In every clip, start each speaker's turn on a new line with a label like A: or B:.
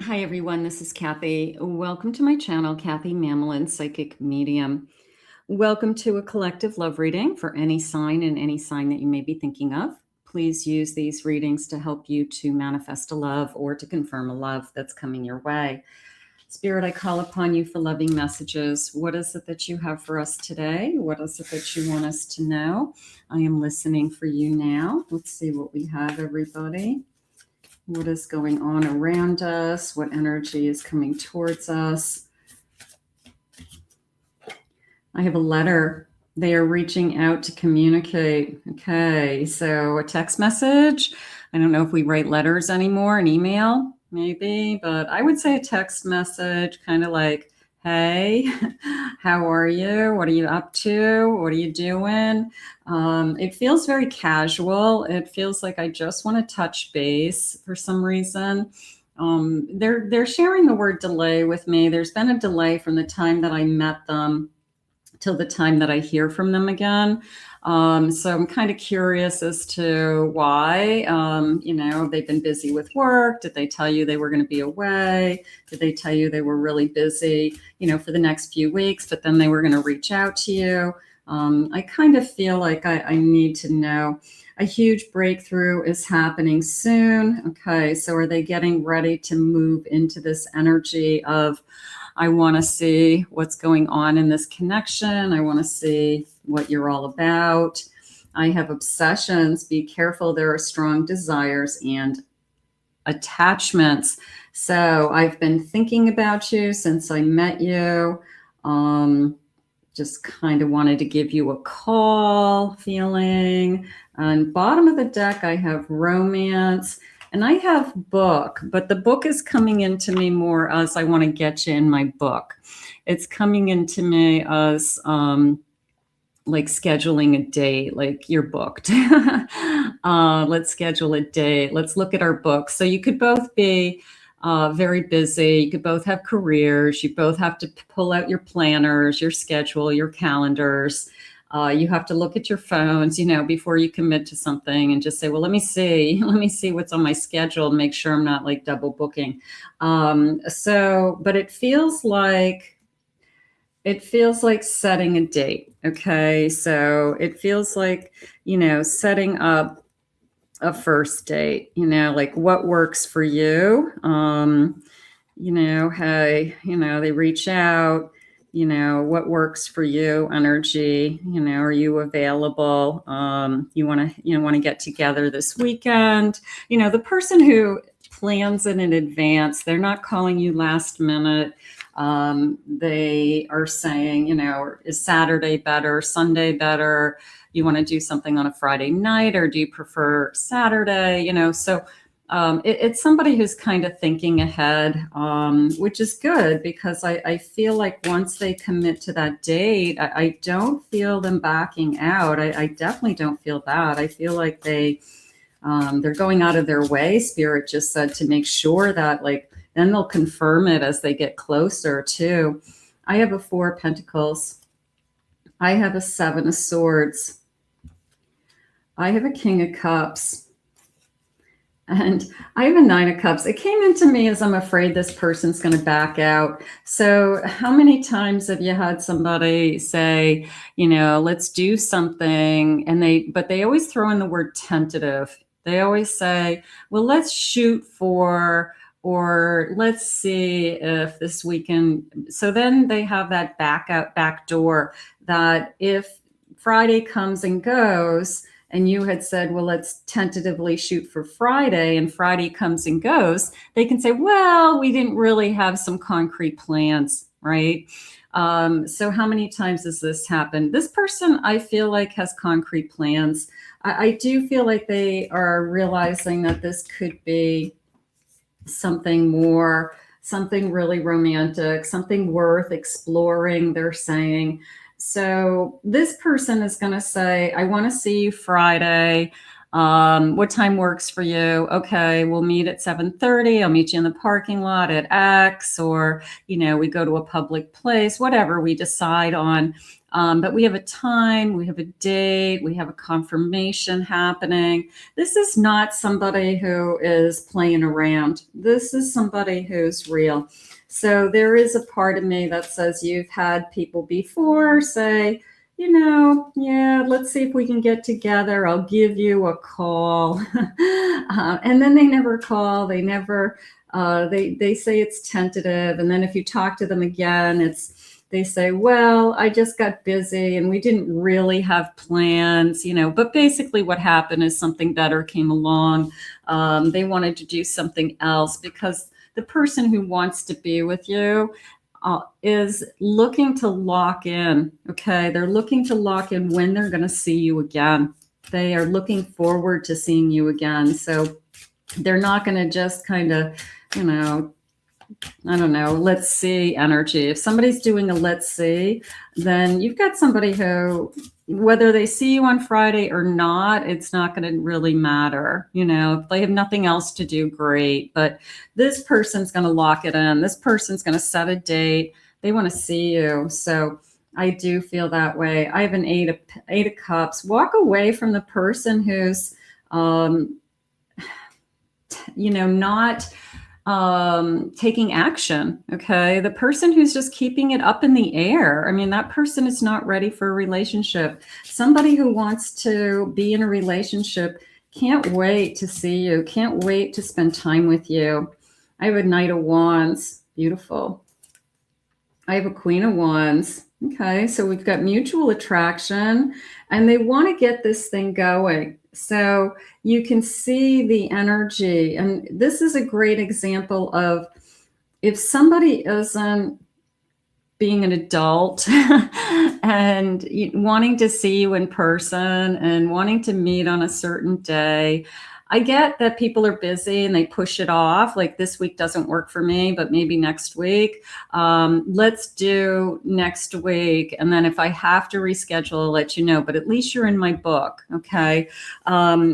A: Hi everyone, this is Kathy. Welcome to my channel, Kathy Mamelin, Psychic Medium. Welcome to a collective love reading for any sign and any sign that you may be thinking of. Please use these readings to help you to manifest a love or to confirm a love that's coming your way. Spirit, I call upon you for loving messages. What is it that you have for us today? What is it that you want us to know? I am listening for you now. Let's see what we have, everybody. What is going on around us? What energy is coming towards us? I have a letter. They are reaching out to communicate. Okay, so a text message. I don't know if we write letters anymore, an email maybe, but I would say a text message, kind of like, hey, how are you? What are you up to? What are you doing? It feels very casual. It feels like I just want to touch base for some reason. They're sharing the word delay with me. There's been a delay from the time that I met them till the time that I hear from them again. So I'm kind of curious as to why. They've been busy with work. Did they tell you they were going to be away? Did they tell you they were really busy, for the next few weeks, but then they were going to reach out to you? I kind of feel like I need to know. A huge breakthrough is happening soon. Okay, so are they getting ready to move into this energy of, I want to see what's going on in this connection. I want to see what you're all about. I have obsessions. Be careful. There are strong desires and attachments. So I've been thinking about you since I met you. Just kind of wanted to give you a call feeling. On bottom of the deck, I have romance. And I have book, but the book is coming into me more as I want to get you in my book. It's coming into me as like scheduling a date, like you're booked. Let's schedule a date. Let's look at our books. So you could both be very busy. You could both have careers. You both have to pull out your planners, your schedule, your calendars. You have to look at your phones, before you commit to something and just say, well, let me see what's on my schedule and make sure I'm not like double booking. But it feels like setting a date. Okay. So it feels like, setting up a first date, like what works for you. Hey, they reach out. What works for you, energy, are you available? You want to get together this weekend. The person who plans it in advance, they're not calling you last minute. They are saying, is Saturday better, Sunday better? You want to do something on a Friday night, or do you prefer Saturday? It's somebody who's kind of thinking ahead, which is good, because I feel like once they commit to that date, I don't feel them backing out. I definitely don't feel that. I feel like they're going out of their way. Spirit just said to make sure that then they'll confirm it as they get closer too. I have a 4 of Pentacles. I have a 7 of Swords. I have a King of Cups. And I have a 9 of Cups. It came into me as I'm afraid this person's going to back out. So how many times have you had somebody say, let's do something, but they always throw in the word tentative. They always say, well, let's shoot for, or let's see if this weekend. So then they have that back door that if Friday comes and goes, and you had said, well, let's tentatively shoot for Friday, and Friday comes and goes, they can say, well, we didn't really have some concrete plans, right? So how many times has this happened? This person, I feel like, has concrete plans. I do feel like they are realizing that this could be something more, something really romantic, something worth exploring, they're saying. So this person is going to say, I want to see you Friday. What time works for you? Okay, we'll meet at 7:30. I'll meet you in the parking lot at X, or, we go to a public place, whatever we decide on. But we have a time, we have a date, we have a confirmation happening. This is not somebody who is playing around. This is somebody who's real. So there is a part of me that says you've had people before say, yeah, let's see if we can get together. I'll give you a call. And then they never call. They never, they say it's tentative. And then if you talk to them again, they say, well, I just got busy and we didn't really have plans, but basically what happened is something better came along. They wanted to do something else because the person who wants to be with you is looking to lock in. Okay. They're looking to lock in when they're going to see you again. They are looking forward to seeing you again. So they're not going to just kind of, I don't know, let's see energy. If somebody's doing a let's see, then you've got somebody who, whether they see you on Friday or not, it's not going to really matter. If they have nothing else to do, great. But this person's going to lock it in. This person's going to set a date. They want to see you. So I do feel that way. I have an eight of cups. Walk away from the person who's, not taking action. Okay. The person who's just keeping it up in the air. I mean, that person is not ready for a relationship. Somebody who wants to be in a relationship can't wait to see you, can't wait to spend time with you. I have a Knight of Wands. Beautiful. I have a Queen of Wands. Okay. So we've got mutual attraction and they want to get this thing going. So you can see the energy. And this is a great example of if somebody isn't being an adult and wanting to see you in person and wanting to meet on a certain day. I get that people are busy and they push it off. Like this week doesn't work for me, but maybe next week. Let's do next week. And then if I have to reschedule, I'll let you know, but at least you're in my book. Okay.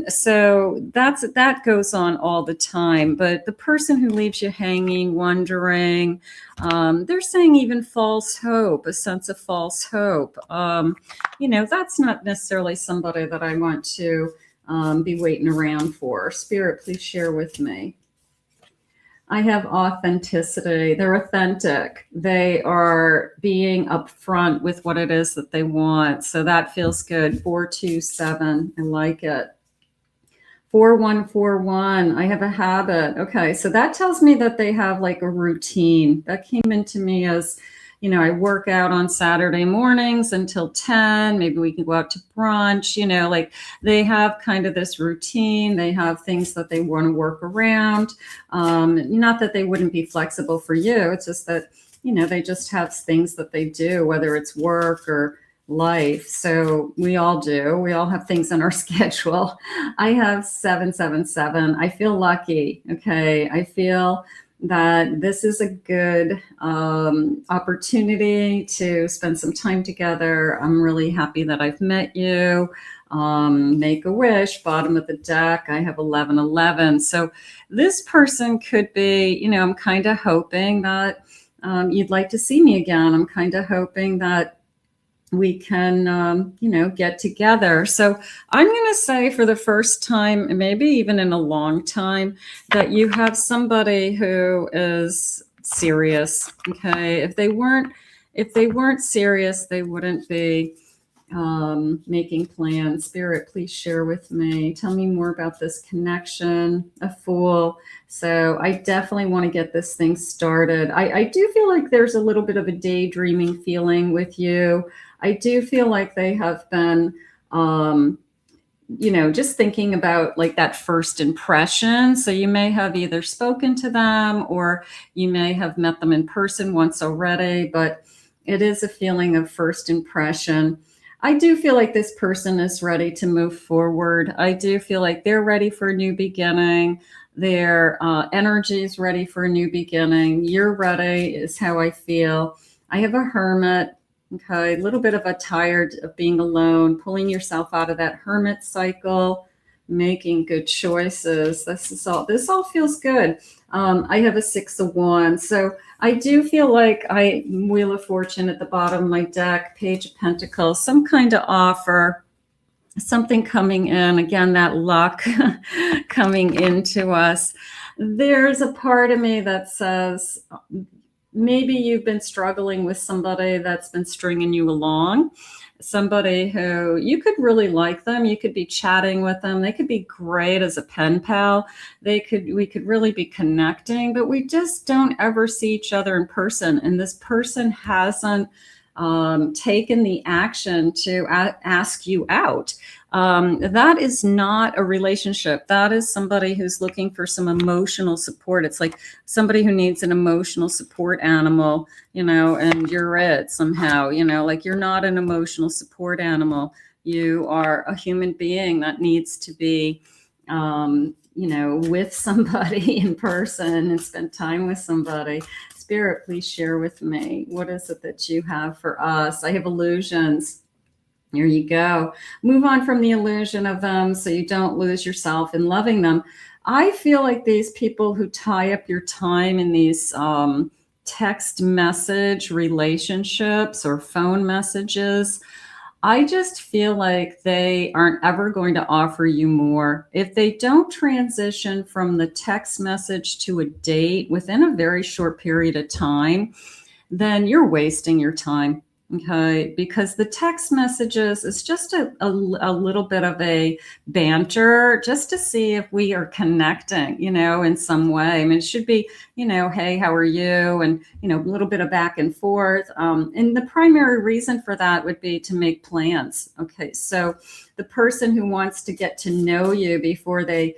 A: So that goes on all the time, but the person who leaves you hanging, wondering, they're saying even false hope, a sense of false hope. That's not necessarily somebody that I want to be waiting around for. Spirit, please share with me. I have authenticity. They're authentic. They are being upfront with what it is that they want. So that feels good. 427. I like it. 4141. I have a habit. Okay. So that tells me that they have like a routine. That came into me as, I work out on Saturday mornings until 10. Maybe we can go out to brunch, like they have kind of this routine. They have things that they want to work around. Not that they wouldn't be flexible for you. It's just that, they just have things that they do, whether it's work or life. So we all do. We all have things on our schedule. I have 777. I feel lucky. Okay. I feel that this is a good opportunity to spend some time together. I'm really happy that I've met you. Make a wish, bottom of the deck. I have 1111. So this person could be, I'm kind of hoping that you'd like to see me again. I'm kind of hoping that we can, get together. So I'm going to say for the first time, maybe even in a long time, that you have somebody who is serious. Okay. If they weren't serious, they wouldn't be making plans. Spirit, please share with me. Tell me more about this connection. A Fool. So I definitely want to get this thing started. I do feel like there's a little bit of a daydreaming feeling with you. I do feel like they have been, just thinking about like that first impression. So you may have either spoken to them or you may have met them in person once already, but it is a feeling of first impression. I do feel like this person is ready to move forward. I do feel like they're ready for a new beginning. Their energy is ready for a new beginning. You're ready is how I feel. I have a Hermit. Okay, a little bit of a tired of being alone, pulling yourself out of that hermit cycle. making good choices. This all feels good. I have a 6 of Wands. So I do feel like Wheel of Fortune at the bottom of my deck, Page of Pentacles, some kind of offer, something coming in. Again, that luck coming into us. There's a part of me that says, maybe you've been struggling with somebody that's been stringing you along, somebody who you could really like them. You could be chatting with them. They could be great as a pen pal. We could really be connecting, but we just don't ever see each other in person. And this person hasn't taken the action to ask you out. That is not a relationship. That is somebody who's looking for some emotional support. It's like somebody who needs an emotional support animal, and you're it somehow, like you're not an emotional support animal. You are a human being that needs to be, with somebody in person and spend time with somebody. Spirit, please share with me. What is it that you have for us? I have illusions. There you go. Move on from the illusion of them so you don't lose yourself in loving them. I feel like these people who tie up your time in these text message relationships or phone messages, I just feel like they aren't ever going to offer you more. If they don't transition from the text message to a date within a very short period of time, then you're wasting your time. Okay, because the text messages is just a little bit of a banter just to see if we are connecting, in some way. I mean, it should be, hey, how are you? And, a little bit of back and forth. And the primary reason for that would be to make plans. Okay, so the person who wants to get to know you before they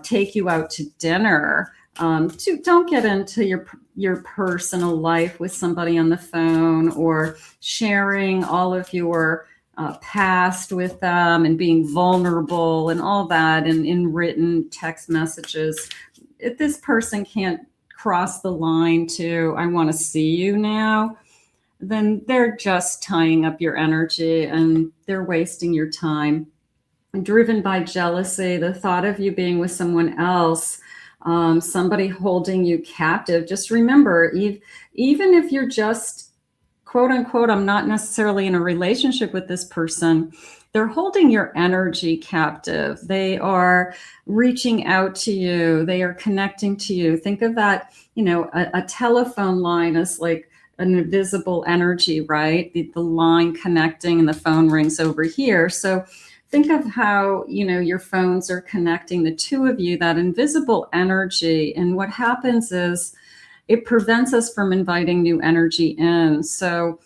A: take you out to dinner, don't get into your personal life with somebody on the phone or sharing all of your past with them and being vulnerable and all that in written text messages. If this person can't cross the line to, I want to see you now, then they're just tying up your energy and they're wasting your time. Driven by jealousy, the thought of you being with someone else, somebody holding you captive. Just remember, even if you're just, quote unquote, I'm not necessarily in a relationship with this person, they're holding your energy captive. They are reaching out to you. They are connecting to you. Think of that, a telephone line as like an invisible energy, right? The line connecting and the phone rings over here. So think of how, your phones are connecting the two of you, that invisible energy. And what happens is it prevents us from inviting new energy in. So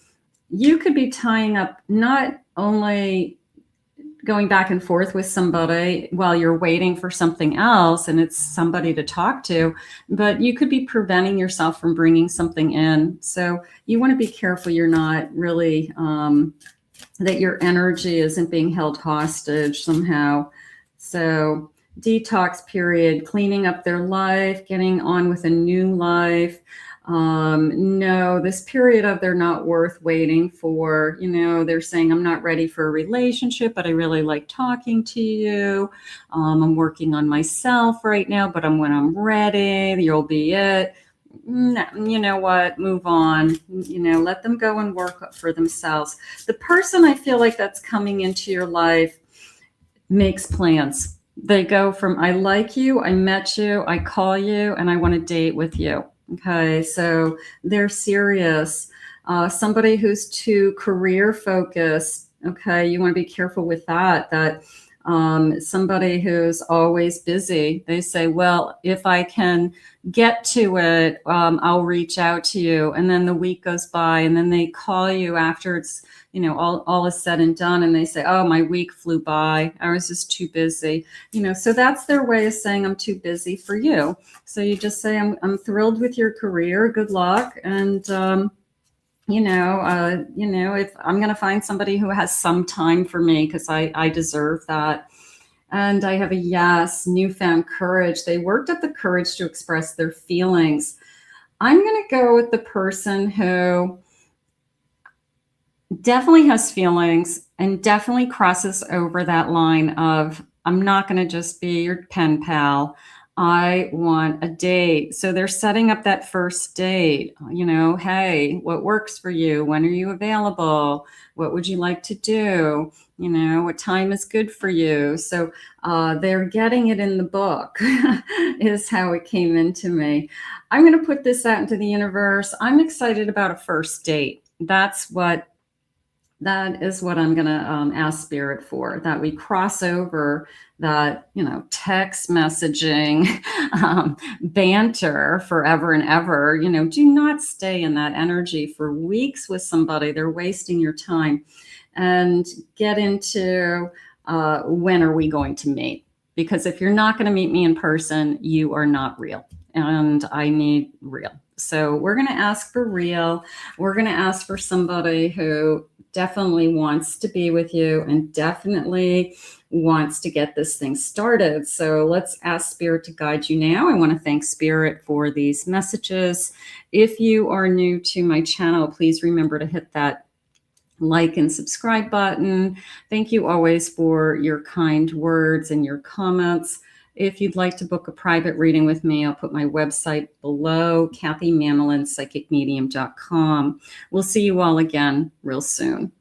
A: you could be tying up, not only going back and forth with somebody while you're waiting for something else and it's somebody to talk to, but you could be preventing yourself from bringing something in. So you want to be careful you're not really, that your energy isn't being held hostage somehow. So detox period, cleaning up their life, getting on with a new life. No, this period of they're not worth waiting for, they're saying, I'm not ready for a relationship, but I really like talking to you. I'm working on myself right now, but when I'm ready, you'll be it. No, you know what, move on, let them go and work for themselves. The person I feel like that's coming into your life makes plans. They go from, I like you, I met you, I call you, and I want to date with you. Okay, so they're serious. Somebody who's too career focused. Okay, you want to be careful with that somebody who's always busy. They say, well, if I can get to it, I'll reach out to you. And then the week goes by and then they call you after it's, all is said and done. And they say, oh, my week flew by. I was just too busy. So that's their way of saying I'm too busy for you. So you just say, I'm thrilled with your career. Good luck. And, if I'm going to find somebody who has some time for me because I deserve that. And I have a yes, newfound courage. They worked up the courage to express their feelings. I'm going to go with the person who definitely has feelings and definitely crosses over that line of I'm not going to just be your pen pal. I want a date. So they're setting up that first date. You know, hey, what works for you? When are you available? What would you like to do? You know, what time is good for you? So they're getting it in the book is how it came into me. I'm going to put this out into the universe. I'm excited about a first date. That is what I'm going to ask Spirit for, that we cross over that, you know, text messaging, banter forever and ever. You know, do not stay in that energy for weeks with somebody. They're wasting your time. And get into when are we going to meet? Because if you're not going to meet me in person, you are not real. And I need real. So we're going to ask for real. We're going to ask for somebody who definitely wants to be with you and definitely wants to get this thing started. So let's ask Spirit to guide you now. I want to thank Spirit for these messages. If you are new to my channel, please remember to hit that like and subscribe button. Thank you always for your kind words and your comments. If you'd like to book a private reading with me, I'll put my website below, KathyMammelin, psychicmedium.com. We'll see you all again real soon.